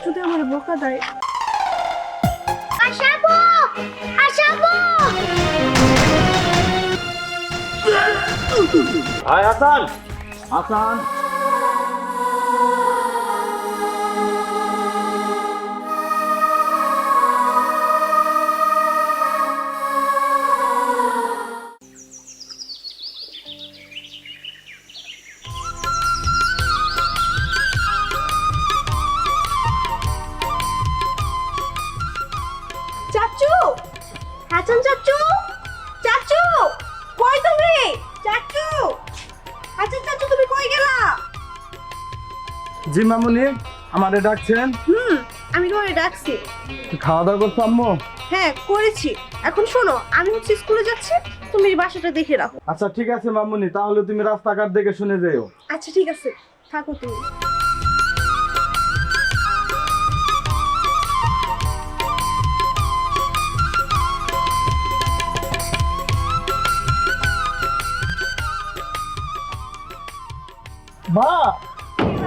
যদি আমার বোকা দেয়। আশাবো আশাবো হাই হাসান, হাসান চাচু, হাসান চাচু, চাচু কই তুমি? চাচু, হাসান চাচু তুমি কই গেলা? জি মামুনি, আমারে ডাকছেন? আমি তোমারে ডাকছি। খাওয়া দাওয়া করছো আম্মু? হ্যাঁ করেছি। এখন শোনো, আমি হচ্ছে স্কুলে যাচ্ছি, তুমি এই বাসাটা দেখে রাখো। আচ্ছা ঠিক আছে মামুনি, তাহলে তুমি রাস্তাঘাট দেখে শুনে যেও। আচ্ছা ঠিক আছে, থাকো তুমি। মা,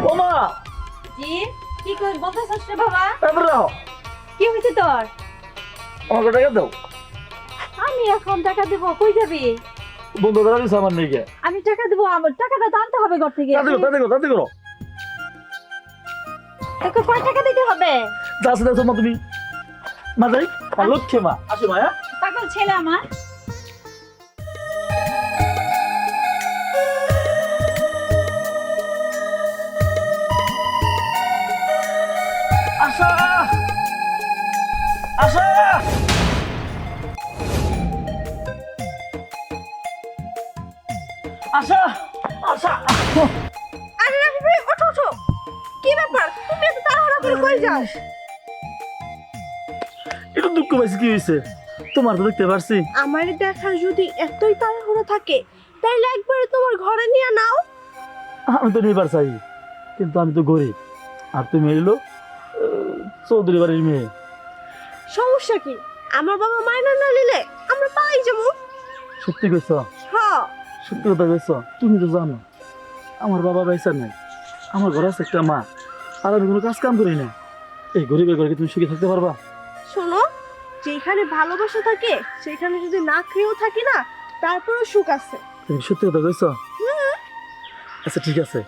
ও মা, জি কি কই বলতেছস রে বাবা? এবার দাও, কি হইছে তোর? আমাকে টাকা দাও। আমি এখন টাকা দেব, কই যাবি? বন্ধু ধরা দিচ্ছে আমার নিকে। আমি টাকা দেব, আমার টাকাটা তো আনতে হবে ঘর থেকে। তাতে করো। তোকে কয় টাকা দিতে হবে? যাচ্ছে দেখো মা তুমি। মা যাই, লক্ষ্যে মা। আসি মায়া। পাগল ছেলে আমার। আশা, আশা। আশা, আশা। আরে রাফি ভাই, ওঠো ওঠো। কি ব্যাপার, তুমি এত তাড়াহুড়া করে কই যাও? একটু দুঃখ পাইছি, কি হয়েছে? তোমার তো দেখতে পারছি। আমার দেখার যদি এতই তাড়াহুড়ো থাকে, তাইলে একবারে তোমার ঘরে নিয়ে নাও। আমি তো নিবার চাই, কিন্তু আমি তো গরিব। আর তুমি এলো চৌধুরী বাড়ির মেয়ে। সমস্যা কি? আমার বাবা মাইনা না নিলে আমরা পাই যাবো। সত্যি কইছ? হ্যাঁ। সত্যি কথা কইছ? তুমি তো জানো আমার বাবা পয়সা নাই, আমার ঘরে আছে একটা মা, আর আমি কোনো কাজ কাম করি না। এই গরিবের ঘরে কি তুমি সুখে থাকতে পারবা? শোনো, যেখানে ভালোবাসা থাকে সেখানে যদি না খেয়েও থাকি না, তারপরেও সুখ আছে। তুমি সত্যি কথা কইছ? আচ্ছা ঠিক আছে,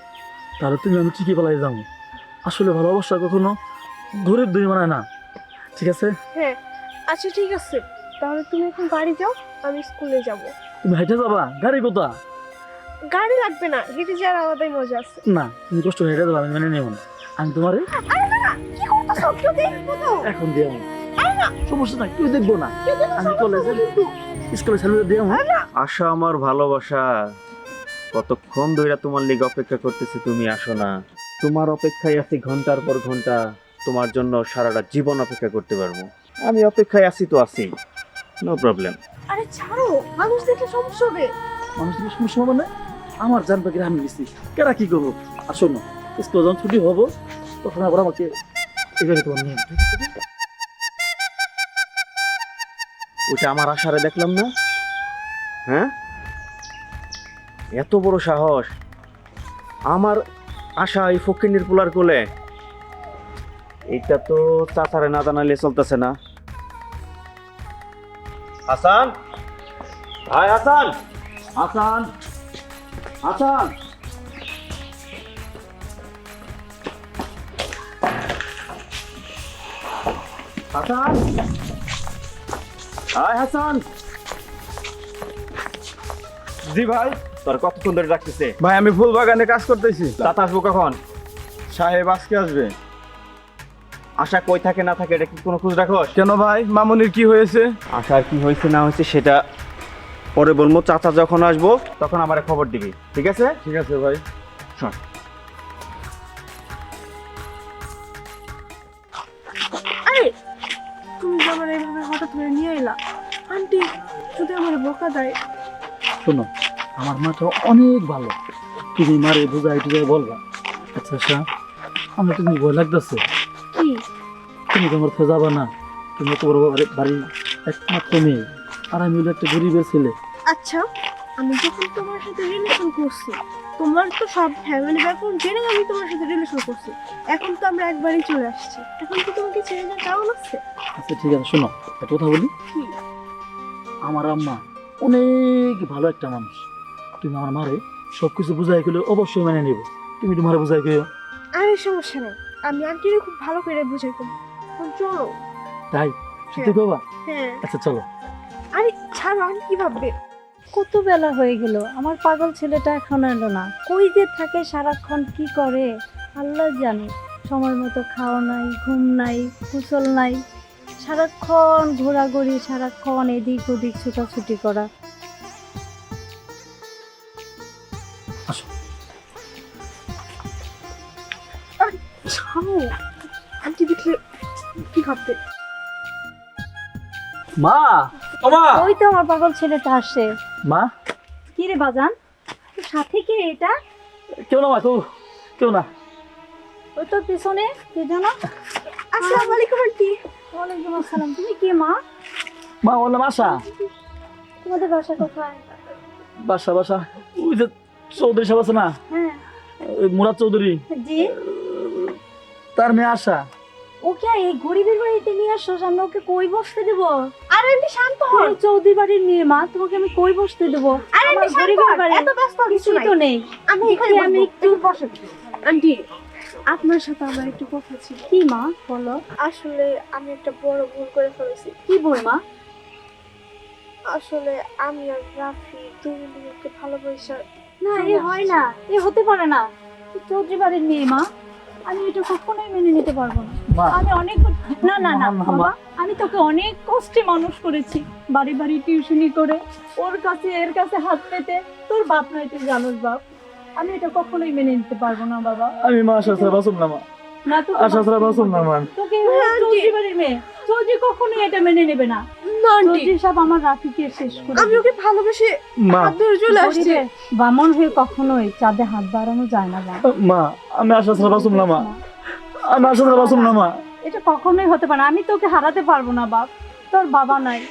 তাহলে তুমি আমি ঠিকই পালাই যাবো। আসলে ভালোবাসা কখনো গরিব দুই মানায় না। ঠিক আছে? হ্যাঁ আচ্ছা ঠিক আছে, তাহলে তুমি এখন বাড়ি যাও, আমি স্কুলে যাব। তুমি হেঁটে যাবা? গাড়ি কোথা? গাড়ি লাগবে না, হেঁটে যাওয়ার আলাদাই মজা আছে। না, তুমি কষ্ট করে হেঁটে যাবা, আমি মেনে নেব না। আমি তোমারে আরে না না, কি করতেছো? কেউ দেখবো তো। এখন দিয়ে আমি আরে না, সমস্যা নাই, তুই দেখবো না। কেউ দেখলে আমি সমস্যা কলেজে হবে কিন্তু। স্কুলে ছেলে দিয়ে আরে না, আশা আমার ভালোবাসা, কতক্ষণ ধরে তোমার লিগে অপেক্ষা করতেছি, তুমি আসো না। তোমার অপেক্ষায় আছি ঘন্টার পর ঘন্টা, তোমার জন্য সারাটা জীবন অপেক্ষা করতে পারবো। আমি অপেক্ষায় আছি তো আছি, নো প্রবলেম। আরে ছাড়ো, মানুষ দেখলে সমস্যা হবে। মানুষের সমস্যা হবে না? আমার জান পাখিরা আমি গেছি, কেরা কি করবো? আসো না, স্কুল যখন ছুটি হবো তখন আবার আমাকে এখানে তোমার নিয়ে ঠিক আছে? ওটা আমার আশারে দেখলাম না। হ্যাঁ, এত বড় সাহস আমার আশা এই ফকিন্নির পোলার কোলে। এটা তো চাচারে না জানাইলে চলতেছে না। হাসান, হাই হাসান, হাসান, হাসান। হাসান, হাই হাসান। জি ভাই। তোর কতক্ষণ ধরে ডাকতেছে? ভাই আমি ফুল বাগানে কাজ করতেছি। চাচা আসবো কখন? সাহেব আজকে আসবে। আশা কই থাকে না থাকে এটা কি কোনো খোঁজ রাখোস? কেন ভাই, মামুনির কি হয়েছে? আশার কি হয়েছে না হয়েছে সেটা পরে বলবো। চাচা যখন আসবো তখন আমারে খবর দিবি, ঠিক আছে? ঠিক আছে ভাই। শোন, আরে তুমি যে আমার এইভাবে হঠাৎ করে নিয়ে এলা, আন্টি যদি আমার বোকা দেয়। শোনো, আমার মাটা অনেক ভালো, তুমি মারে বুঝাই টুজাই বলবা। আচ্ছা আচ্ছা, আমার তুমি ভয় লাগতেছে। কি? তুমি তো আমার যাবা না, তুমি তো বাড়ির একমাত্র মেয়ে, আর আমি হলো একটা গরিবের ছেলে। আচ্ছা, আমি যখন তোমার সাথে রিলেশন করছি তোমার তো সব ফ্যামিলি ব্যাকগ্রাউন্ড জেনে আমি তোমার সাথে রিলেশন করছি। এখন তো আমরা একবারই চলে আসছি, এখন তো তোমাকে ছেড়ে যাওয়া কেমন আছে? আচ্ছা ঠিক আছে, শোনো একটা কথা বলি। কি? আমার আম্মা অনেক ভালো একটা মানুষ। তুমি আমার মারে সব কিছু বুঝাই গেলে অবশ্যই মেনে নেব। তুমি তোমার বুঝাই গেও। আরে সমস্যা নেই, আমি আন্টিরে খুব ভালো করে বুঝাই কম। চলো। তাই সত্যি বাবা? হ্যাঁ। আচ্ছা চলো। আরে ছাড়ো, আমি কি ভাববে? কত বেলা হয়ে গেল, আমার পাগল ছেলেটা এখন এলো না। কই যে থাকে সারাক্ষণ, কি করে আল্লাহ জানে। সময় মতো খাওয়া নাই, ঘুম নাই, গোসল নাই, সারাক্ষণ ঘোরাঘুরি, সারাক্ষণ এদিক ওদিক ছুটাছুটি করা। আসো। ছাড়ো, আন্টি দেখলে কি ভাববে? মা, ও মা, ওই তো আমার পাগল ছেলেটা আসছে। মা, কি রে বাজান, তোর সাথে কে এটা? কেউ না মা, কেউ না। ওই তো পিছনে কে জানো? আসসালামু আলাইকুম আন্টি। ওয়ালাইকুম আসসালাম। তুমি কে মা? মা ওর নাম আশা। তোমাদের বাসা কোথায়? বাসা ওই যে চৌধুরী সাহেব আছে না, হ্যাঁ। ওই মুরাদ চৌধুরী, জি। তার মেয়ে আশা। ওকে এই গরিবের বাড়িতে নিয়ে আসছো, আমরা ওকে কই বসতে দেবো? আরে আন্টি শান্ত হন। তুমি চৌধুরী বাড়ির মেয়ে মা, তোমাকে আমি কই বসতে দেবো? আরে আমার আন্টি শান্ত গরিবের হন, বাড়ি, এত ব্যস্ত কিছু কিছুই নাই। তো নেই। আমি দেখি এখানে আমি একটু বসে। আন্টি, আপনার সাথে আমার একটু কথা ছিল। কি মা বলো? আসলে আমি একটা বড় ভুল করে ফেলেছি। কি বল মা? আসলে আমি আর রাফি দুজনকে ভালোবাসা। না, এ হয় না, এ হতে পারে না। তুই চৌধুরী বাড়ির মেয়ে মা, আমি এটা কখনোই মেনে নিতে পারবো না। মা, আমি অনেক না না না মা, বাবা, আমি তোকে অনেক কষ্টে মানুষ করেছি, বাড়ি বাড়ি টিউশনি করে, ওর কাছে এর কাছে হাত পেতে। তোর বাপ নাই, তুই জানোস বাপ। আমি এটা কখনোই মেনে নিতে পারবো না বাবা। আমি মা আশা ছাড়া বাঁচব না মা, না তো আশা ছাড়া বাঁচব না মা। তোকে চৌধুরী বাড়ির মেয়ে, চৌধুরী কখনোই এটা মেনে নেবে না। না আন্টি, চৌধুরী সাহেব আমার রাফিকে শেষ করে আমি ওকে ভালোবেসে মা, হাত ধরে চলে আসছি। গরিবের বামন হয়ে কখনোই চাঁদে হাত বাড়ানো যায় না বাবা। মা আমি আশা ছাড়া বাঁচব না মা, আমি আশা ছাড়া বাঁচব না মা। এটা কখনোই হতে পারে না, আমি তোকে হারাতে পারবো না বাপ। তোর বাবা নাই,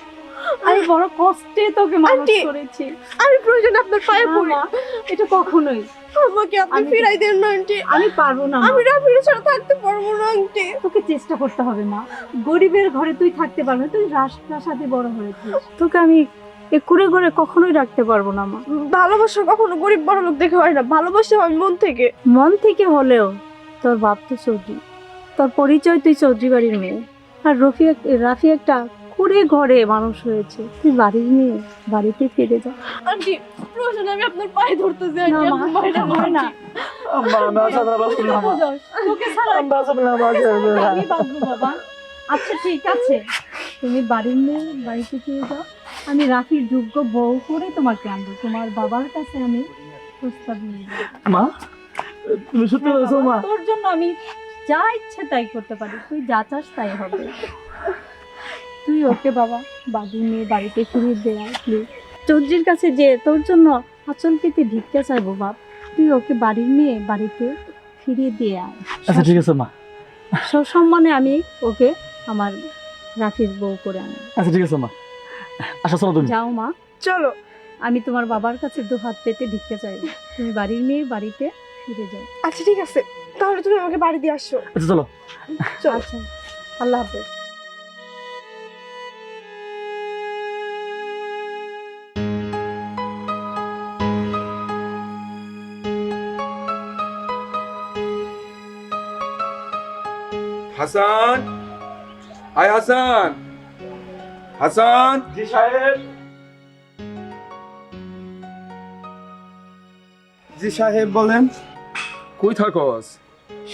আমি বড় কষ্টে তোকে মানুষ আন্টি, করেছি। আমি প্রয়োজন আপনার পায়ে না, পড়ি। মা, এটা কখনোই আমাকে আপনি আমি- ফিরাই দেন না আন্টি। আমি পারবো না মা। আমি রাফির ছাড়া থাকতে পারবো না আন্টি। তোকে চেষ্টা করতে হবে মা। গরিবের ঘরে তুই থাকতে পারবি না, তুই রাজপ্রাসাদে বড় হয়েছিস, তোকে আমি এ কুড়ে ঘরে কখনোই রাখতে পারবো না মা। ভালোবাসা কখনো গরিব বড় লোক দেখে হয় না, ভালোবাসা হয় মন থেকে। মন থেকে হলেও তোর বাপ তো চৌধুরী, তোর পরিচয় তুই চৌধুরী বাড়ির মেয়ে। আর রাফি একটা কুড়ে ঘরে মানুষ হয়েছে, তুই বাড়ির মেয়ে, বাড়িতে ফিরে যা। আন্টি প্রয়োজন আমি আপনার পায়ে ধরতেছি না আন্টি, মা, আপনার পায়ে এটা হয় না। মা আমি আশা ছাড়া বাঁচব না মা, তোকে ছাড়া আমি বাঁচব না মা। আমি বাঁচবো বাবা। আচ্ছা ঠিক আছে, তুমি বাড়ির মেয়ে, বাড়িতে ফিরে যাও। আমি রাফির যোগ্য বউ করে তোমাকে আনবো, তোমার বাবার কাছে আমি প্রস্তাব নিয়ে যাবো। মা তুমি সত্যি বলছো মা? তোর জন্য আমি যা ইচ্ছে তাই করতে পারি, তুই যা চাস তাই হবে। তুই ওকে বাবা বাড়ির মেয়ে বাড়িতে ফিরিয়ে দে প্লিজ। চৌধুরীর কাছে যে তোর জন্য আচল পেতে ভিক্ষা চাইবো বাপ, তুই ওকে বাড়ির মেয়ে বাড়িতে ফিরিয়ে দিয়ে আয়। আচ্ছা ঠিক আছে মা, সসম্মানে আমি ওকে আমার রাফির বউ করে আনি। আচ্ছা ঠিক আছে মা, আশা চলো তুমি। যাও মা, চলো। আমি তোমার বাবার কাছে দু হাত পেতে ভিক্ষা চাইবো, তুমি বাড়ির মেয়ে বাড়িতে ফিরে যাও। আচ্ছা ঠিক আছে, তাহলে তুমি আমাকে বাড়ি দিয়ে আসো। আচ্ছা চলো। চলো। আচ্ছা, আল্লাহ হাফেজ। হাসান, আয় হাসান, হাসান। জি সাহেব। জি সাহেব বলেন। কই থাকস?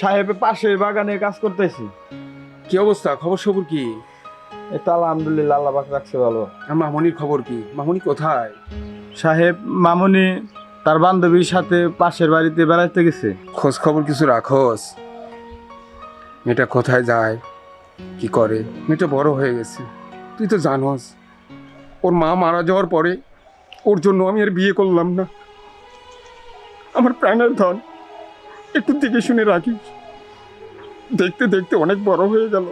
সাহেব পাশে বাগানে কাজ করতেছি। কি অবস্থা, খবর সবর কি? এটা আলহামদুলিল্লাহ, আল্লাহ পাক রাখছে ভালো। আর মামনির খবর কি? মামনি কোথায়? সাহেব মামুনি তার বান্ধবীর সাথে পাশের বাড়িতে বেড়াতে গেছে। খোঁজ খবর কিছু রাখস? মেয়েটা কোথায় যায়, কি করে? মেয়েটা বড় হয়ে গেছে, তুই তো জানোস। ওর মা মারা যাওয়ার পরে ওর জন্য আমি আর বিয়ে করলাম না। আমার প্রাণের ধন, একটু দেখে শুনে রাখিস। দেখতে দেখতে অনেক বড় হয়ে গেল,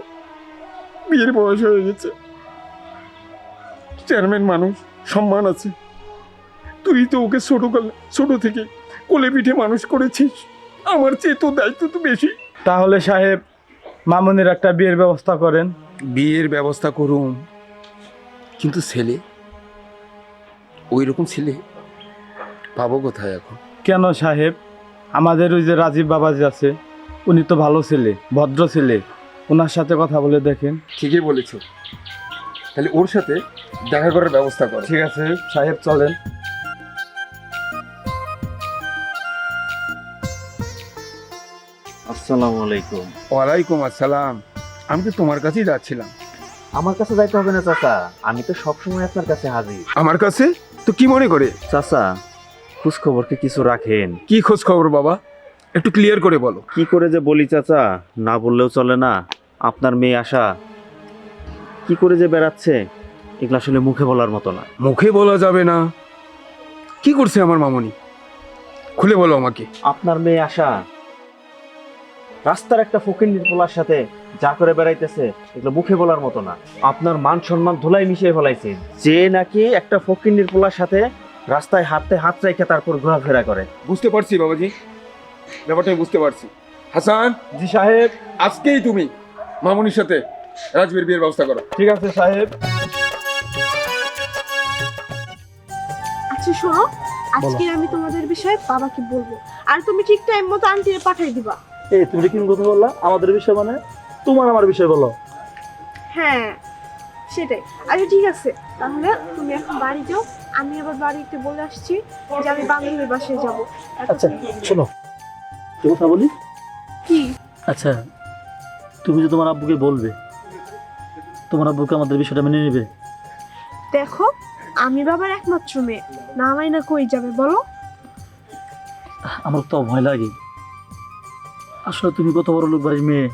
বিয়ের বয়স হয়ে গেছে। চেয়ারম্যান মানুষ, সম্মান আছে। তুই তো ওকে ছোট থেকে কোলে পিঠে মানুষ করেছিস, আমার চেয়ে তোর দায়িত্ব তো বেশি। তাহলে সাহেব মামুনির একটা বিয়ের ব্যবস্থা করেন। বিয়ের ব্যবস্থা করুন, কিন্তু ছেলে, ওই রকম ছেলে পাবো কোথায় এখন? কেন সাহেব, আমাদের ওই যে রাজীব বাবাজি আছে, উনি তো ভালো ছেলে, ভদ্র ছেলে, ওনার সাথে কথা বলে দেখেন। ঠিকই বলেছো, তাহলে ওর সাথে দেখা করার ব্যবস্থা করো। ঠিক আছে সাহেব, চলেন। আসসালামু আলাইকুম। ওয়ালাইকুম আসসালাম। আমি তো তোমার কাছেই যাচ্ছিলাম। আমার কাছে যাইতে হবে না চাচা, আমি তো সবসময় আপনার কাছে হাজির। আমার কাছে তো কি মনে করে? চাচা, খোঁজ খবর কি কিছু রাখেন? কি খোঁজ খবর বাবা, একটু ক্লিয়ার করে বলো। কি করে যে বলি চাচা, না বললেও চলে না। আপনার মেয়ে আশা কি করে যে বেড়াচ্ছে, এগুলো আসলে মুখে বলার মতো না। মুখে বলা যাবে না? কি করছে আমার মামনি, খুলে বলো আমাকে। আপনার মেয়ে আশা রাস্তার একটা ফকিন্নির পোলার সাথে যা করে বেড়াইতেছে, এগুলো মুখে বলার মতো না। আপনার মান সম্মান ধুলাই মিশিয়ে ফেলাইছে, যে নাকি একটা ফকিন্নির পোলার সাথে রাস্তায় হাতে হাত রেখে তারপর ঘোরাফেরা করে। বুঝতে পারছি বাবাজি, ব্যাপারটাই বুঝতে পারছি। হাসান, জি সাহেব। আজকেই তুমি মামনির সাথে রাজবীর বিয়ের ব্যবস্থা করো। ঠিক আছে সাহেব। আচ্ছা শোনো, আজকে আমি তোমাদের বিষয়ে বাবাকে বলবো, আর তুমি ঠিক টাইম মতো আন্টিরে পাঠিয়ে দিবা। এই তুমি কি কথা বললা আমাদের বিষয়, মানে তোমার আমার বিষয় বলো। হ্যাঁ সেটাই। আচ্ছা ঠিক আছে, তাহলে তুমি এখন বাড়ি যাও, আমি আবার বাড়িতে বলে আসছি যে আমি বান্ধবীর বাসায় যাবো। আচ্ছা শোনো, কি কথা বলি। কি? আচ্ছা, তুমি যে তোমার আব্বুকে বলবে, তোমার আব্বুকে আমাদের বিষয়টা মেনে নেবে? দেখো, আমি বাবার একমাত্র মেয়ে, না আমায় না কই যাবে বলো? আমার তো ভয় লাগে। আসলে তুমি কত বড় লোক বাড়ির মেয়ে,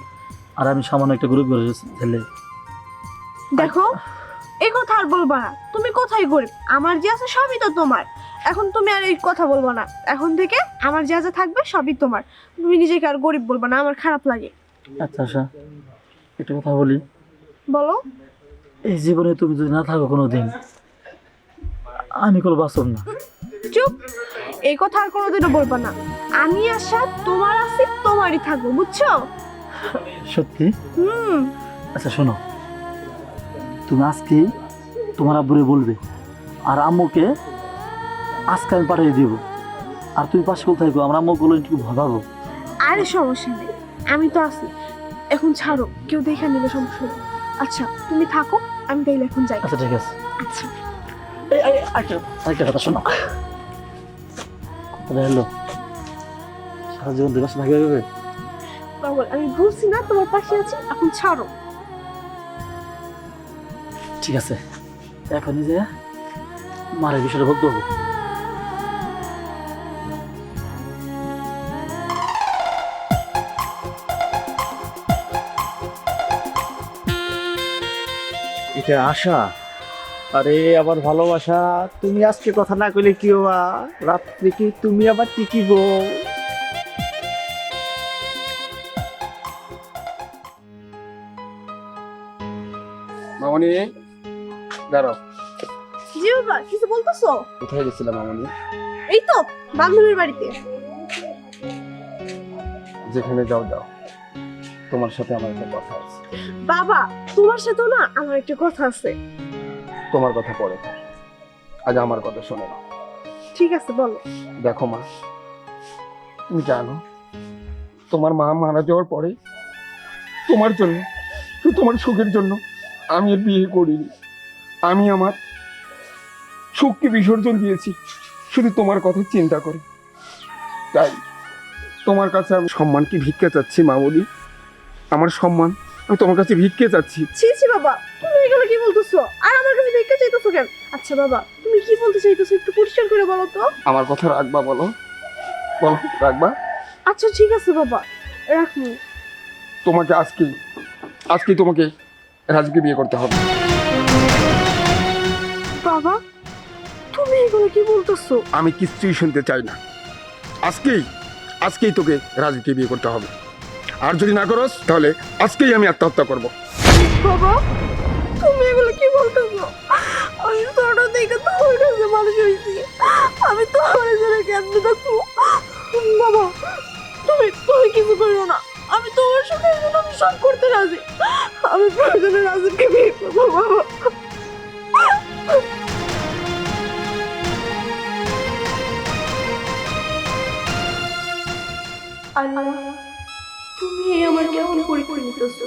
আর আমি সামান্য একটা গরিব ঘরের ছেলে। দেখো, এই কথা আর বলবা না। তুমি কোথায় গরিব, আমার যে আছে সবই তো তোমার। এখন তুমি আর এই কথা বলবো না, এখন থেকে আমার যা যা থাকবে সবই তোমার। তুমি নিজেকে আর গরিব বলবা না, আমার খারাপ লাগে। আচ্ছা আচ্ছা, একটা কথা বলি। বলো। এই জীবনে তুমি যদি না থাকো কোনোদিন, আমি কোনো বাঁচব না। চুপ, এই কথা আর কোনোদিনও বলবা না। আমি আশা তোমার আছি, তোমারই থাকবো, বুঝছো? সত্যি? হুম। আচ্ছা শোনো, তুমি আজকে তোমার আব্বুরে বলবে, আর আম্মুকে আজকে আমি পাঠিয়ে দিব। আর তুমি পাশে কোথায় থাকো, আমার আম্মু বলে একটু ভাবাবো। আরে সমস্যা নেই, আমি তো আছি। এখন ছাড়ো, কেউ দেখে নেবে, সমস্যা নেই। আচ্ছা তুমি থাকো, আমি তাইলে এখন যাই। আচ্ছা ঠিক আছে। আচ্ছা। আরেকটা কথা শোনো, কথাটা হলো সারা জীবন দুই মাস ভাগে যাবে। বাবল, আমি বলছি না তোমার পাশে আছি, এখন ছাড়ো। ঠিক আছে, এখনই যে মারের বিষয়টা বলতে হবে। এটা আশা? আরে আবার ভালোবাসা, তুমি আজকে কথা না কইলে কি হবা, রাত্রে কি তুমি আবার টিকিব? মামনি দাঁড়াও। জি বাবা, কিছু বলতেছো? কোথায় গেছিলাম মামনি? এই তো বান্ধবীর বাড়িতে। যেখানে যাও যাও, তোমার সাথে আমার একটা কথা আছে। বাবা, তোমার সাথেও না আমার একটা কথা আছে। তোমার কথা পরে থাক, আজ আমার কথা শোনো না। ঠিক আছে বলো। দেখো মা, তুমি জানো তোমার মা মারা যাওয়ার পরে তোমার জন্য, শুধু তোমার সুখের জন্য আমি আর বিয়ে করিনি। আমি আমার সুখকে বিসর্জন দিয়েছি শুধু তোমার কথা চিন্তা করে। তাই তোমার কাছে আমি সম্মানকে ভিক্ষা চাচ্ছি মামনি, আমার সম্মান আমি তোমার কাছে ভিক্ষে চাচ্ছি। ছি ছি বাবা, তুমি এগুলো কি বলতেছো? আর আমার কাছে ভিক্ষা চাইতেছো কেন? আচ্ছা বাবা, তুমি কি বলতে চাইতেছো একটু পরিষ্কার করে বলো তো। আমার কথা রাখবা, বলো বলো, রাখবা? আচ্ছা ঠিক আছে বাবা, রাখুন। তোমাকে আজকেই তোমাকে রাজকে বিয়ে করতে হবে। বাবা, তুমি এগুলো কি বলতেছো? আমি কিচ্ছুই শুনতে চাই না। আজকেই তোকে রাজকে বিয়ে করতে হবে। আর যদি না করস তাহলে আজকেই আমি আত্মহত্যা করব। বাবা, তুমি এগুলো কি বলতেছো? আমি ছোট থেকে তোমার কাছে মানুষ হয়েছি, আমি তোমার জন্য কেমনে থাকবো? বাবা, তুমি তুমি কিছু করো না, আমি তোমার সাথে এখন আমি সব করতে রাজি। আমি প্রয়োজনে রাজীবকে বিয়ে করবো বাবা। আল্লাহ, তুমি আমার কেমন পরীক্ষা নিতেছো?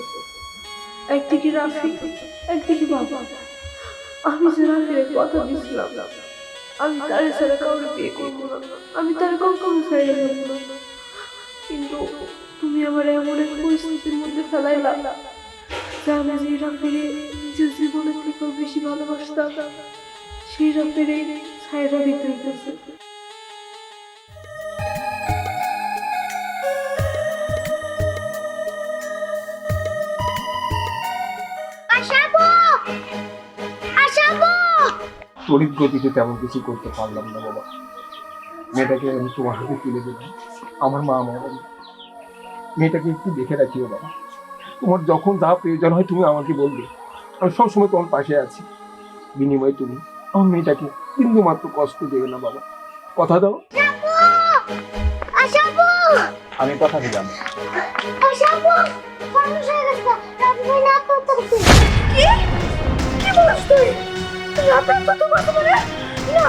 একদিকে রাফি, একদিকে বাবা। আমি যে রাফির কথা দিছিলাম, আমি তার ছাড়া কাউকে বিয়ে করবো না, আমি তার কখনো ছেড়ে যাবো না। কিন্তু তুমি আমার এমন এক পরিস্থিতির মধ্যে ফেলাইলা যে আমি যে রাফির নিজের জীবনের থেকেও বেশি ভালোবাসতাম, সেই রাফির ছাইরা দিতে হইতেছে। আশাবো, আশাবো। তড়িৎ গতিতে তেমন কিছু করতে পারলাম না বাবা। মেয়েটাকে আমি তোমার হাতে তুলে দিলাম, আমার মা আমার মেয়েটাকে একটু দেখে রাখিও বাবা। তোমার যখন যা প্রয়োজন হয় তুমি আমাকে বলবে, আমি সবসময় তোমার পাশে আছি। বিনিময়ে তুমি আমার মেয়েটাকে বিন্দু মাত্র কষ্ট দেবে না বাবা, কথা দাও। আশাবো, আমি কথা দিলাম। আশাবো। সমস্যা হয়ে গেছে, রাফি ভাই না করতে। কি কি বলিস তুই? রাফি তো তোমার মানে না।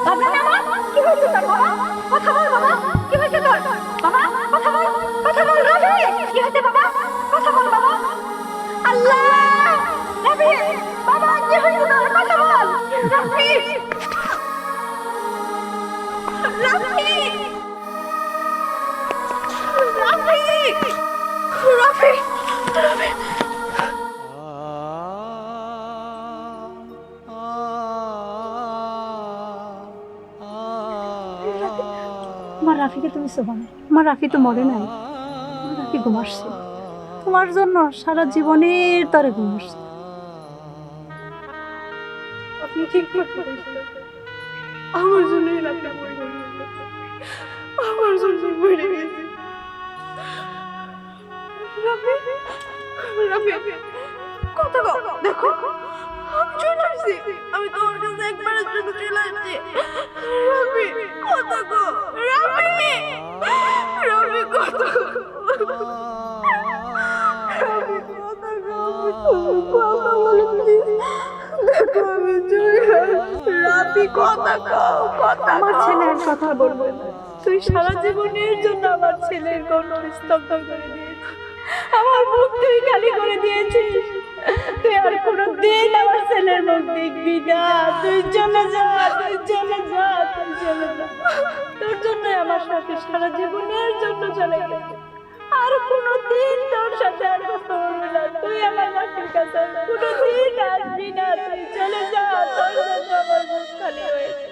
বাবা নামা, কি হয়েছে তোর বাবা? কথা বল বাবা, কি হয়েছে তোর? বাবা কথা বল, কথা বল রাফি, কি হয়েছে বাবা? কথা বল বাবা। আল্লাহ, রাফি, বাবা কি হয়েছে তোর? কথা বল রাফি, রাফি, রাফি, রাফি, রাফি। আমার রাফিকে তুমি শোভা না, আমার রাফি তো মরে নাই, আমার রাফি ঘুমাচ্ছে। তোমার জন্য সারা জীবনের তরে ঘুমাচ্ছে। আপনি ঠিক বলছেন, আমার জন্যই রাফি মরে গেছে, আমার জন্যই মরে গেছে। রাফি, রাফি, কথা কও, দেখো আমি চলে আসছি, আমি তোমার কাছে একবারের জন্য চলে আসছি। রাফি, কথা কও, রাফি, রাফি, কথা কও, রাফি, কথা কও, কথা বলে প্লিজ, দেখো আমি চলে আসছি। রাফি, কথা কও, কথা আমার কও। ছেলের কথা বলবো না, তুই সারা জীবনের জন্য আমার ছেলের গৌরব স্তব্ধ করে দিয়েছিস, আমার মুখ তুই খালি করে দিয়েছিস। তুই আর কোনোদিন আমার ছেলের মুখ দেখবি না, তুই চলে যা, তুই চলে যা, তুই চলে যা। তোর জন্য আমার সাথে সারা জীবনের জন্য চলে গেছে, আর কোনোদিন তোর সাথে আর কথা বলবো না। তুই আমার মাটির কাছে কোনোদিন আসবি না, তুই চলে যা, তোর জন্য আমার মুখ খালি হয়েছে।